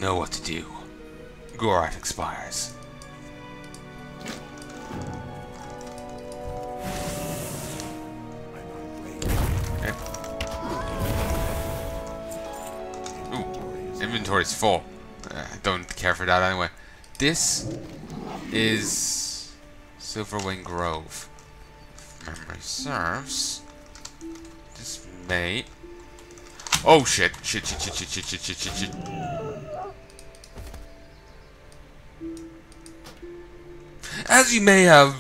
know what to do. Gorat expires. Okay. Ooh, inventory's full. I don't care for that anyway. This is Silverwing Grove. If memory serves. This may... Oh shit. Shit. As you may have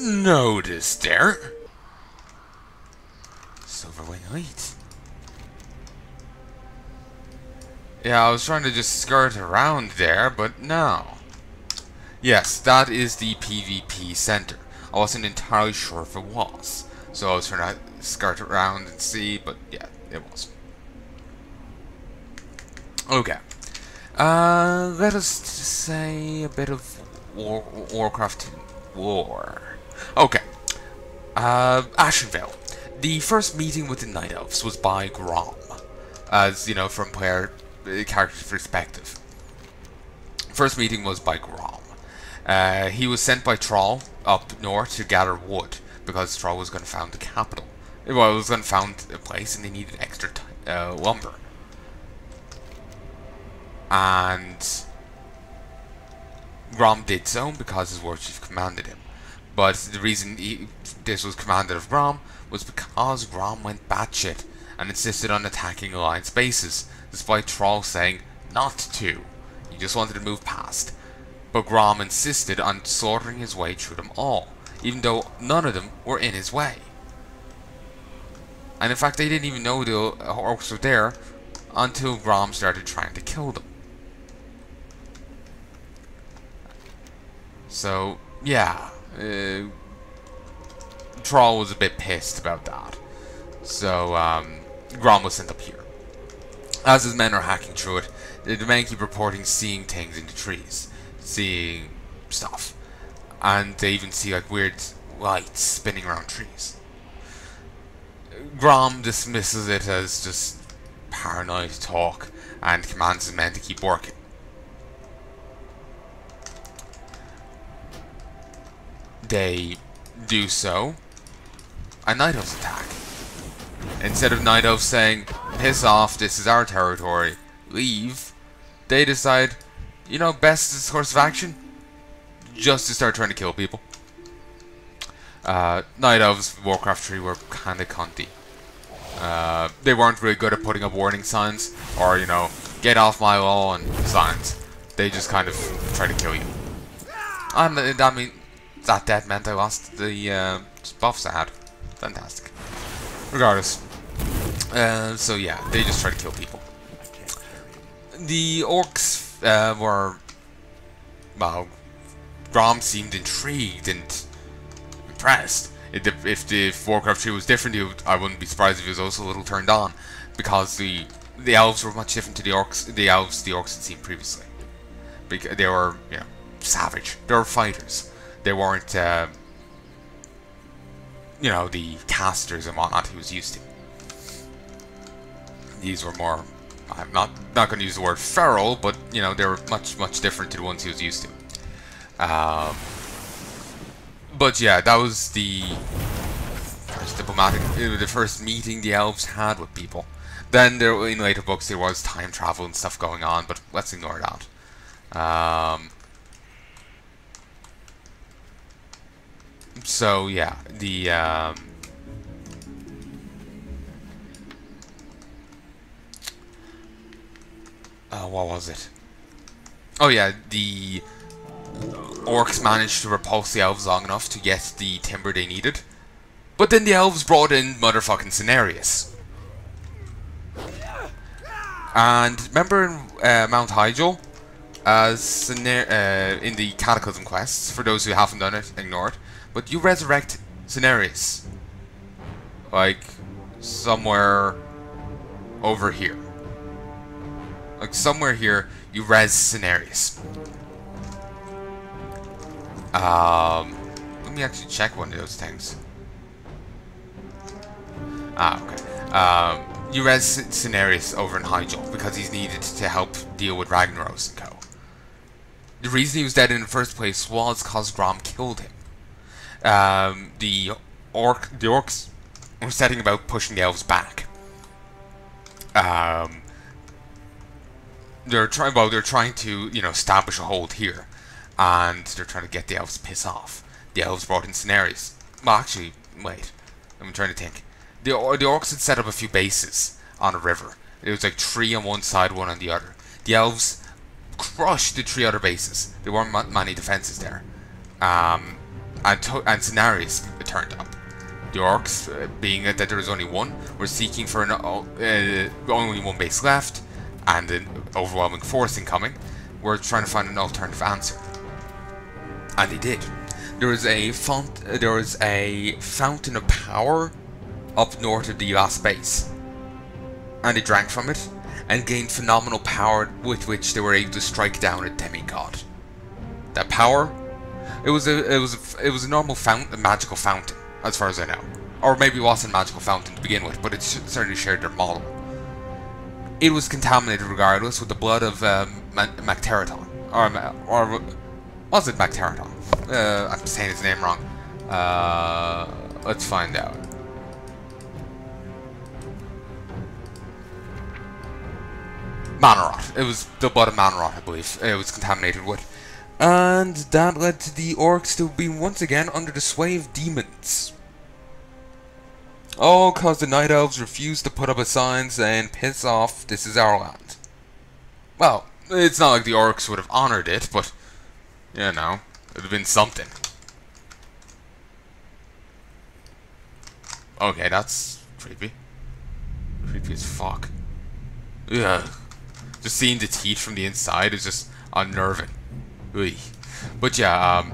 noticed there. Silverwing Heights. Yeah, I was trying to just skirt around there, but no. Yes, that is the PvP center. I wasn't entirely sure if it was. So I was trying to skirt around and see, but yeah, it was. Okay. Let us just say a bit of Warcraft War. Okay. Ashenvale. The first meeting with the Night Elves was by Grom. As, you know, from player character's perspective. First meeting was by Grom. He was sent by Troll up north to gather wood, because Troll was going to found the capital. Well, it was going to found a place and they needed extra lumber. And Grom did so because his war chief commanded him. But the reason this was commanded of Grom was because Grom went batshit and insisted on attacking Alliance bases, despite Troll saying not to. He just wanted to move past. But Grom insisted on slaughtering his way through them all, even though none of them were in his way. And in fact, they didn't even know the orcs were there until Grom started trying to kill them. So, yeah, Troll was a bit pissed about that. So, Grom was sent up here. As his men are hacking through it, the men keep reporting seeing things in the trees. Seeing stuff. And they even see like weird lights spinning around trees. Grom dismisses it as just paranoid talk and commands his men to keep working. They do so, and Night Elves attack. Instead of Night Elves saying, piss off, this is our territory, leave, they decide, you know, best course of action, just to start trying to kill people. Night Elves, Warcraft 3 were kinda cunty. They weren't really good at putting up warning signs, or, you know, get off my lawn signs. They just kind of try to kill you. And I mean, that death meant I lost the buffs I had. Fantastic. Regardless. So yeah, they just try to kill people. The orcs were, well, Grom seemed intrigued and impressed. If the Warcraft 3 was different, I wouldn't be surprised if he was also a little turned on, because the elves were much different to the orcs. The orcs had seen previously. Because they were, you know, savage. They were fighters. They weren't, you know, the casters and whatnot he was used to. These were more, I'm not going to use the word feral, but, you know, they were much different to the ones he was used to. But yeah, that was the first meeting the elves had with people. Then there, in later books, there was time travel and stuff going on, but let's ignore that. So yeah, the what was it? Oh yeah, the orcs managed to repulse the elves long enough to get the timber they needed, but then the elves brought in motherfucking Cenarius. And remember in Mount Hyjal, in the Cataclysm quests, for those who haven't done it, ignore it, but you resurrect Cenarius, like, somewhere over here. Like, somewhere here, you res Cenarius. Let me actually check one of those things. Ah, okay. you res Cenarius over in Hyjal because he's needed to help deal with Ragnaros and co. The reason he was dead in the first place was because Grom killed him. The orcs were setting about pushing the elves back. They're trying to, you know, establish a hold here, and they're trying to get the elves to piss off. The elves brought in Cenarius. Well, actually, wait. I'm trying to think. The orcs had set up a few bases on a river. It was like 3 on one side, 1 on the other. The elves crushed the 3 other bases. There weren't many defenses there. And Cenarius turned up. The orcs, being that there was only 1, were seeking for only 1 base left, and an overwhelming force incoming. Were trying to find an alternative answer, and they did. There was a fountain of power up north of the last base, and they drank from it and gained phenomenal power with which they were able to strike down a demigod. That power, it was a normal fountain, a magical fountain, as far as I know, or maybe it wasn't a magical fountain to begin with, but it certainly shared their model. It was contaminated regardless with the blood of Macteraton, or was it Macteraton? I'm saying his name wrong. Let's find out. Manarot. It was the blood of Manarot, I believe. It was contaminated with. And that led to the orcs to be once again under the sway of demons. All cause the night elves refused to put up a sign saying, "Piss off, this is our land." Well, it's not like the orcs would have honored it, but, you know, it would have been something. Okay, that's creepy. Creepy as fuck. Ugh. Just seeing the teeth from the inside is just unnerving. Ugh. But yeah,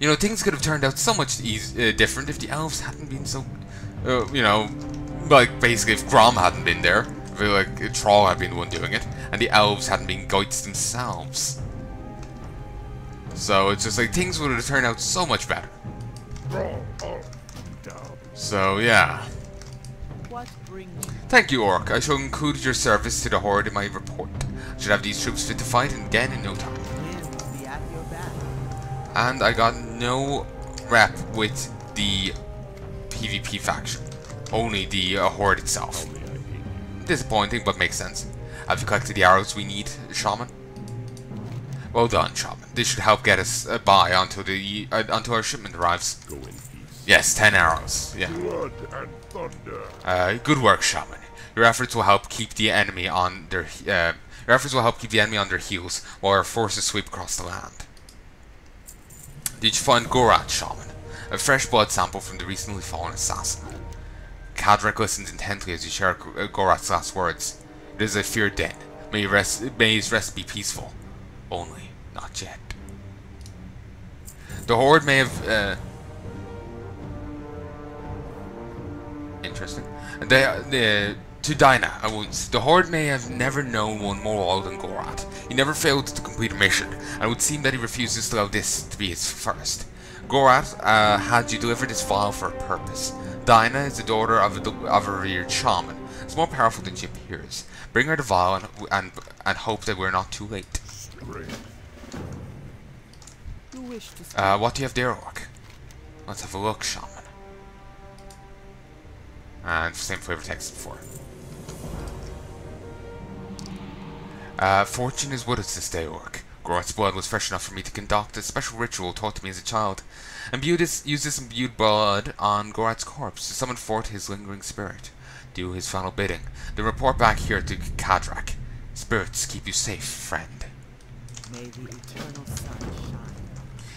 you know, things could have turned out so much different if the elves hadn't been so, you know, like basically if Grom hadn't been there, if like a troll had been the one doing it, and the elves hadn't been goats themselves. So it's just like things would have turned out so much better. So yeah. Thank you, Orc. I shall include your service to the Horde in my report. I should have these troops fit to fight again in no time. And I got no rep with the PvP faction, only the Horde itself. Disappointing, but makes sense. Have you collected the arrows we need, Shaman? Well done, Shaman. This should help get us by until our shipment arrives. Go in peace. Yes, 10 arrows. Yeah. Blood and thunder. Good work, Shaman. Your efforts will help keep the enemy on their heels while our forces sweep across the land. Did you find Gorat, Shaman? A fresh blood sample from the recently fallen assassin. Kadrak listens intently as you share Gorat's last words. It is a feared den. May his rest be peaceful. Only not yet. The Horde may have interesting. To Dinah, the Horde may have never known one more loyal than Gorat. He never failed to complete a mission, and it would seem that he refuses to allow this to be his first. Gorat had you deliver this vial for a purpose. Dinah is the daughter of a revered shaman. It's more powerful than she appears. Bring her the vial and hope that we're not too late. What do you have there, Orc? Let's have a look, Shaman. And same flavor text as before. Fortune is with us this day, Orc. Gorat's blood was fresh enough for me to conduct a special ritual taught to me as a child. Use this imbued blood on Gorat's corpse to summon forth his lingering spirit. Do his final bidding. Then report back here to Kadrak. Spirits keep you safe, friend. May the eternal sun shine.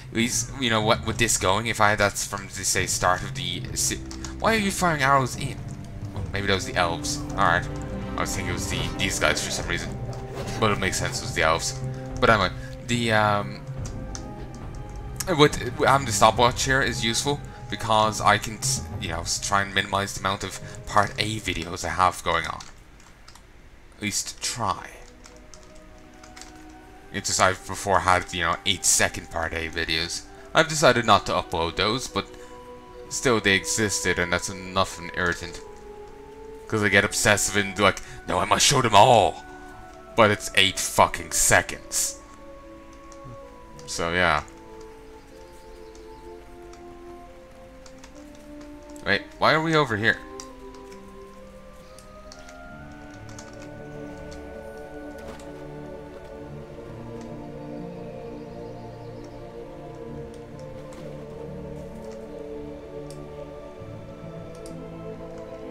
At least, you know what, with this going, if I had that from the, say, start of the... Why are you firing arrows in? Well, maybe that was the elves. Alright. I was thinking it was these guys for some reason. But it makes sense, it was the elves. But anyway, having the stopwatch here is useful because I can, you know, try and minimize the amount of Part A videos I have going on. At least try. It's just I've before had, you know, 8-second Part A videos. I've decided not to upload those, but still they existed, and that's enough of an irritant. Because I get obsessive and like, no, I must show them all. But it's 8 fucking seconds. So yeah. Wait, why are we over here?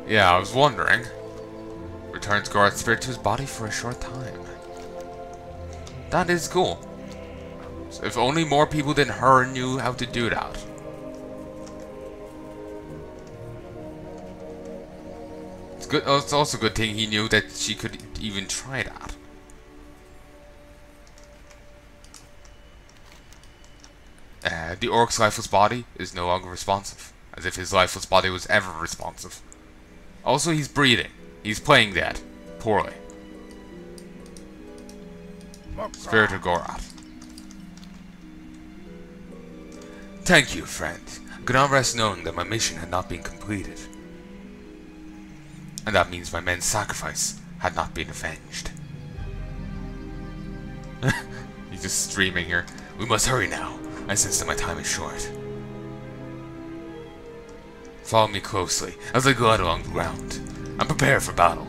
Yeah, I was wondering. Returns Gorat's spirit to his body for a short time. That is cool. So if only more people than her knew how to do that. It's good. Oh, it's also a good thing he knew that she could even try that. The orc's lifeless body is no longer responsive, as if his lifeless body was ever responsive. Also, he's breathing. He's playing that poorly. Spirit of Gorat. Thank you, friend. I could not rest knowing that my mission had not been completed. And that means my men's sacrifice had not been avenged. He's just streaming here. We must hurry now. I sense that my time is short. Follow me closely as I glide along the ground. I'm prepared for battle.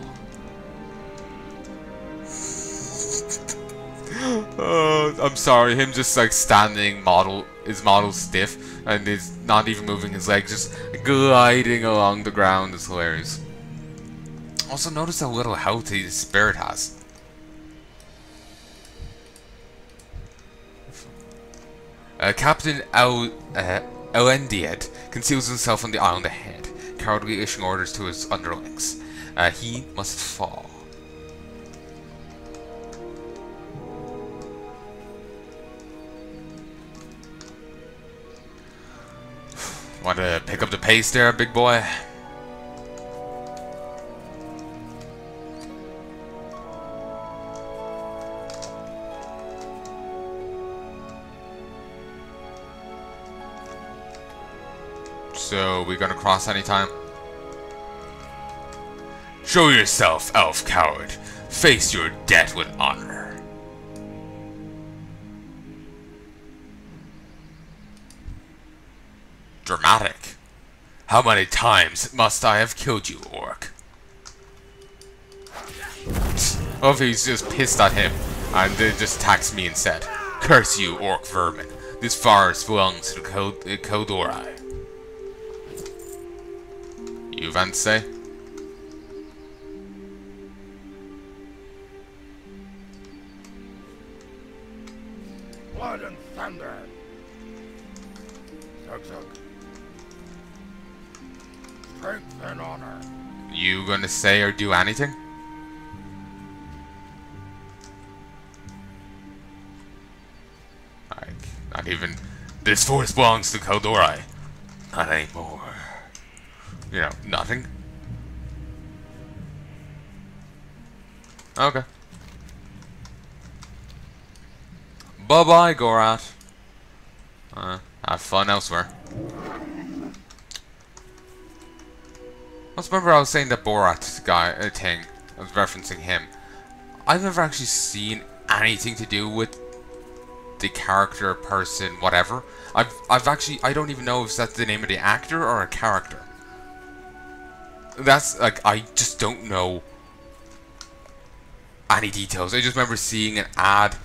I'm sorry, him just like standing his model stiff and is not even moving his legs, just gliding along the ground is hilarious. Also notice how little health his spirit has. Captain Elendied conceals himself on the island ahead, cowardly issuing orders to his underlings. He must fall. Want to pick up the pace there, big boy? So, we gonna cross anytime? Show yourself, elf coward. Face your death with honor. Dramatic. How many times must I have killed you, orc? Oh, if he's just pissed at him and then just attacks me instead. Curse you, orc vermin. This forest belongs to the Kodorai. You want to say? Blood and thunder. Zug. Strength and honor. You gonna say or do anything? Like, not even. This forest belongs to Kodorai. Not anymore. You know, nothing. Okay. Bye-bye, Gorat. Have fun elsewhere. Let's remember I was saying that Borat guy thing. I was referencing him. I've never actually seen anything to do with the character, person, whatever. I've actually, I don't even know if that's the name of the actor or a character. That's like, I just don't know any details. I just remember seeing an ad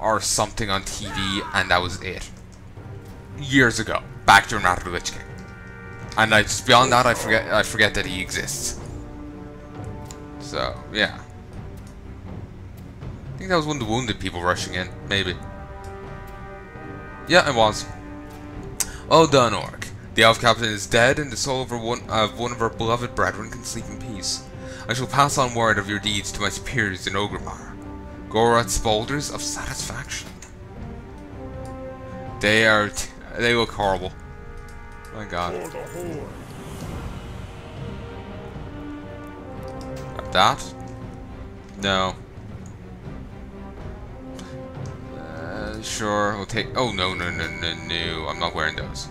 or something on TV and that was it. Years ago, back during Wrath of the Lich King. And I just, beyond that, I forget that he exists. So, yeah. I think that was one of the wounded people rushing in, maybe. Yeah, it was. Well done, orc. The elf captain is dead, and the soul of one of our beloved brethren can sleep in peace. I shall pass on word of your deeds to my superiors in Orgrimmar. Gorat's boulders of satisfaction. They look horrible. My god. Got that? No. Sure, we'll take. Oh, no. I'm not wearing those.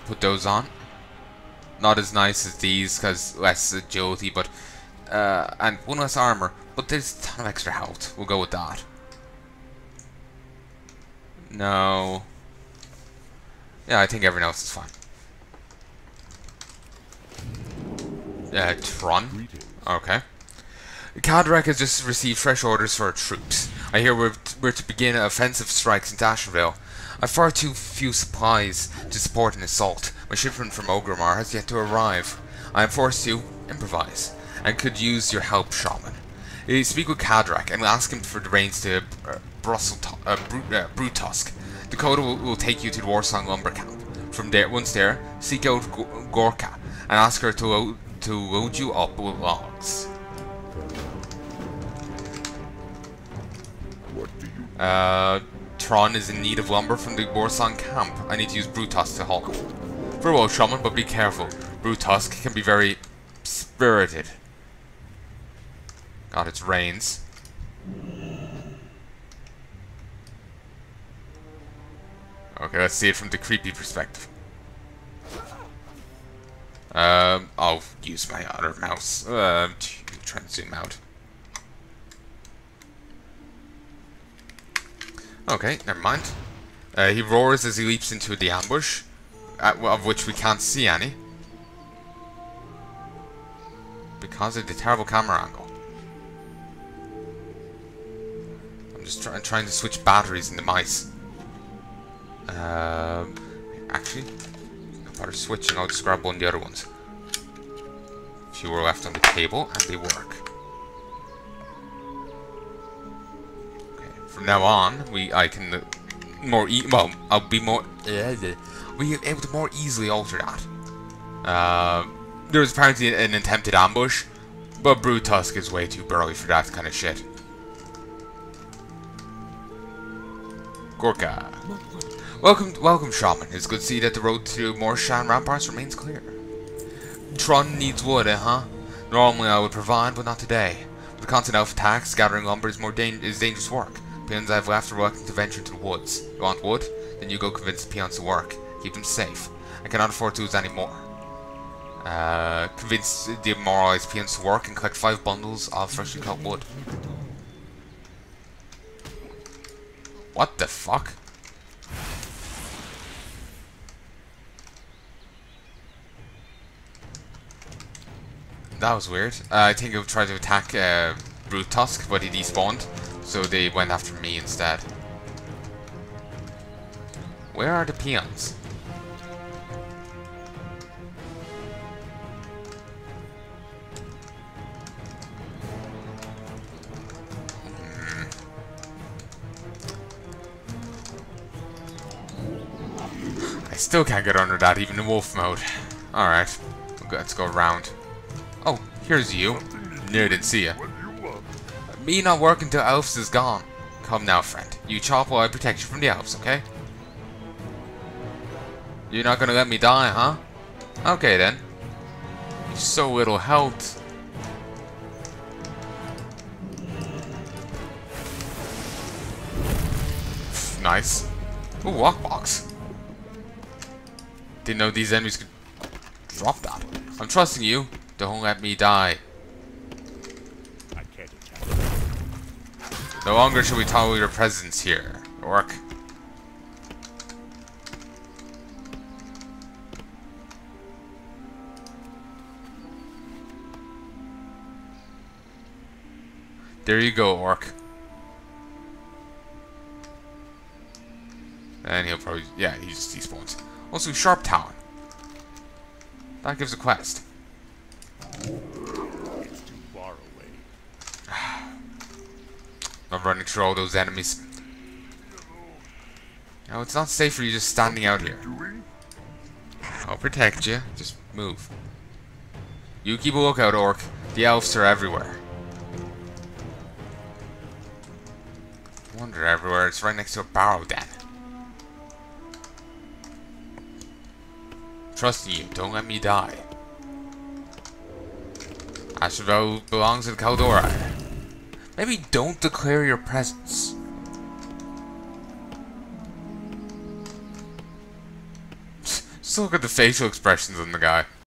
Put those on. Not as nice as these, because less agility, but and one less armor. But there's a ton of extra health. We'll go with that. No. Yeah, I think everyone else is fine. Tron. Okay. Cadrak has just received fresh orders for our troops. I hear we're to begin offensive strikes in Dasherville. I've far too few supplies to support an assault. My shipment from Ogrimmar has yet to arrive. I am forced to improvise, and could use your help, Shaman. Speak with Cadrak and ask him for the reins to Brutusk. Dakota will take you to the Warsong lumber camp. From there, once there, seek out Gorka and ask her to load you up with logs. Tron is in need of lumber from the Warsong camp. I need to use Brutusk to haul it. Very well, Shaman, but be careful. Brutusk can be very spirited. Got its reins. Okay, let's see it from the creepy perspective. I'll use my other mouse to try and zoom out. Okay, never mind. He roars as he leaps into the ambush, of which we can't see any, because of the terrible camera angle. I'm just trying to switch batteries in the mice. Actually, no bother switching, I'll just grab one of the other ones. A few were left on the table, and they work. From now on, I can I'll be able to more easily alter that. There was apparently an attempted ambush, but Brutusk is way too burly for that kind of shit. Gorka. Welcome, Shaman. It's good to see that the road to Morshan Ramparts remains clear. Tron needs wood, huh? Normally I would provide, but not today. With the constant elf attacks, gathering lumber is dangerous work. Peons I have left are welcome to venture into the woods. You want wood? Then you go convince the peons to work. Keep them safe. I cannot afford to lose any more. Convince the demoralized peons to work and collect 5 bundles of freshly cut wood. What the fuck? That was weird. I think it tried to attack Brutusk, but he despawned. So they went after me instead. Where are the peons? I still can't get under that even in wolf mode. Alright, let's go around. Oh, here's you. No, didn't see ya. Me not working till elves is gone. Come now, friend. You chop while I protect you from the elves, okay? You're not gonna let me die, huh? Okay then. You've so little health. Nice. Ooh, lockbox. Didn't know these enemies could drop that. I'm trusting you. Don't let me die. No longer shall we tolerate your presence here, orc. There you go, orc. And he'll probably, yeah, he just despawns. Also, Sharp Talon. That gives a quest. It's too far away. I'm running through all those enemies. No, it's not safe for you just standing out here. I'll protect you. Just move. You keep a lookout, orc. The elves are everywhere. Wonder everywhere. It's right next to a barrow den. Trusting you. Don't let me die. Asheville belongs in Caldora. Maybe don't declare your presence. Just look at the facial expressions on the guy.